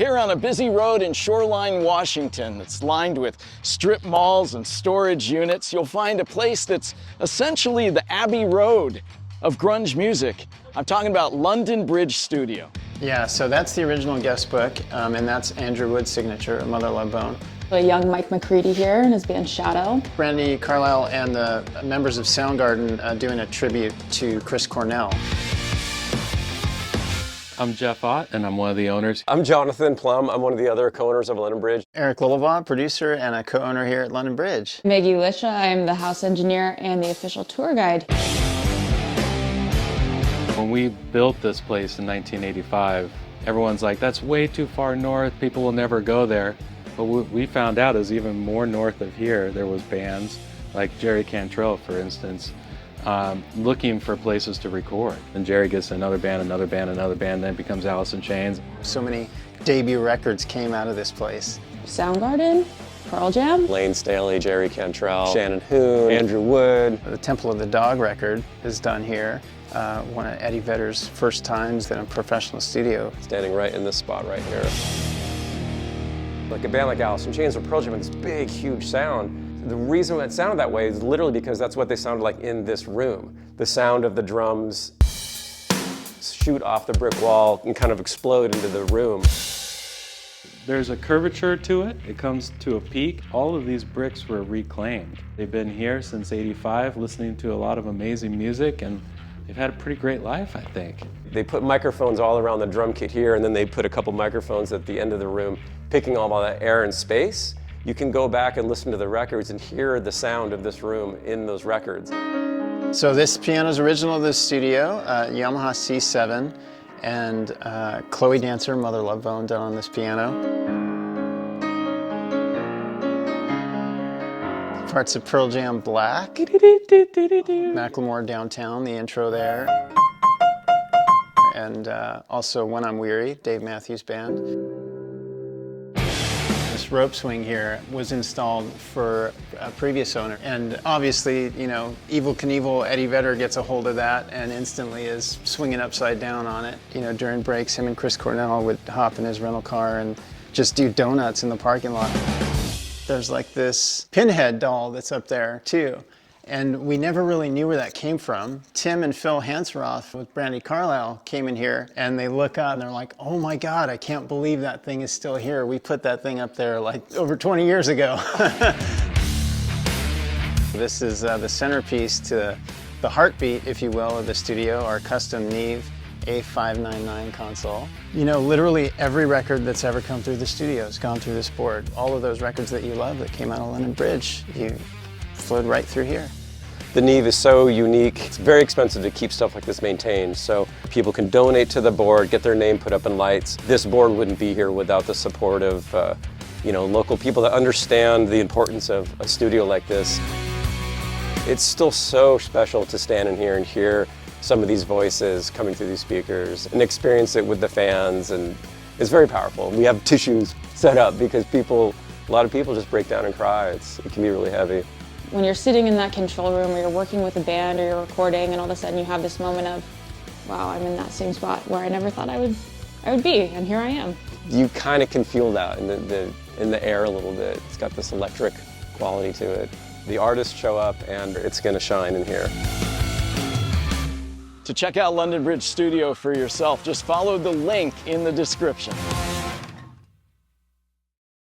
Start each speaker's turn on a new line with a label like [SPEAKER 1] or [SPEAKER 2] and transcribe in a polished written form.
[SPEAKER 1] Here on a busy road in Shoreline, Washington, that's lined with strip malls and storage units, you'll find a place that's essentially the Abbey Road of grunge music. I'm talking about London Bridge Studio.
[SPEAKER 2] Yeah, so that's the original guest book, and that's Andrew Wood's signature, Mother Love Bone.
[SPEAKER 3] A young Mike McCready here and his band Shadow.
[SPEAKER 2] Brandy Carlisle and the members of Soundgarden doing a tribute to Chris Cornell.
[SPEAKER 4] I'm Jeff Ott, and I'm one of the owners.
[SPEAKER 5] I'm Jonathan Plum. I'm one of the other co-owners of London Bridge.
[SPEAKER 2] Eric Lillivant, producer and a co-owner here at London Bridge.
[SPEAKER 3] Maggie Lisha, I'm the house engineer and the official tour guide.
[SPEAKER 4] When we built this place in 1985, everyone's like, that's way too far north, people will never go there. But what we found out is even more north of here, there was bands, like Jerry Cantrell, for instance, looking for places to record. And Jerry gets another band, another band, another band, then it becomes Alice in Chains.
[SPEAKER 2] So many debut records came out of this place.
[SPEAKER 3] Soundgarden, Pearl Jam.
[SPEAKER 5] Lane Staley, Jerry Cantrell, Shannon Hoon, Andrew Wood.
[SPEAKER 2] The Temple of the Dog record is done here. One of Eddie Vedder's first times in a professional studio.
[SPEAKER 5] Standing right in this spot right here. Like a band like Alice in Chains or Pearl Jam had this big, huge sound. The reason it sounded that way is literally because that's what they sounded like in this room. The sound of the drums shoot off the brick wall and kind of explode into the room.
[SPEAKER 4] There's a curvature to it. It comes to a peak. All of these bricks were reclaimed. They've been here since '85, listening to a lot of amazing music, and they've had a pretty great life, I think.
[SPEAKER 5] They put microphones all around the drum kit here, and then they put a couple microphones at the end of the room, picking all that air and space. You can go back and listen to the records and hear the sound of this room in those records.
[SPEAKER 2] So this piano's original to the studio, Yamaha C7, and Chloe Dancer, Mother Love Bone, done on this piano. Parts of Pearl Jam Black. Macklemore Downtown, the intro there. And also When I'm Weary, Dave Matthews Band. This rope swing here was installed for a previous owner. And obviously, you know, Evel Knievel, Eddie Vedder gets a hold of that and instantly is swinging upside down on it. You know, during breaks, him and Chris Cornell would hop in his rental car and just do donuts in the parking lot. There's like this pinhead doll that's up there too. And we never really knew where that came from. Tim and Phil Hansroth with Brandy Carlisle came in here and they look up and they're like, oh my God, I can't believe that thing is still here. We put that thing up there like over 20 years ago. This is the centerpiece to the heartbeat, if you will, of the studio, our custom Neve A599 console. You know, literally every record that's ever come through the studio has gone through this board. All of those records that you love that came out of London Bridge, you flowed right through here.
[SPEAKER 5] The Neve is so unique. It's very expensive to keep stuff like this maintained, so people can donate to the board, get their name put up in lights. This board wouldn't be here without the support of local people that understand the importance of a studio like this. It's still so special to stand in here and hear some of these voices coming through these speakers and experience it with the fans, and it's very powerful. We have tissues set up because a lot of people just break down and cry. It can be really heavy.
[SPEAKER 3] When you're sitting in that control room or you're working with a band or you're recording and all of a sudden you have this moment of, wow, I'm in that same spot where I never thought I would be, and here I am.
[SPEAKER 5] You kind of can feel that in the air a little bit. It's got this electric quality to it. The artists show up and it's going to shine in here.
[SPEAKER 1] To check out London Bridge Studio for yourself, just follow the link in the description.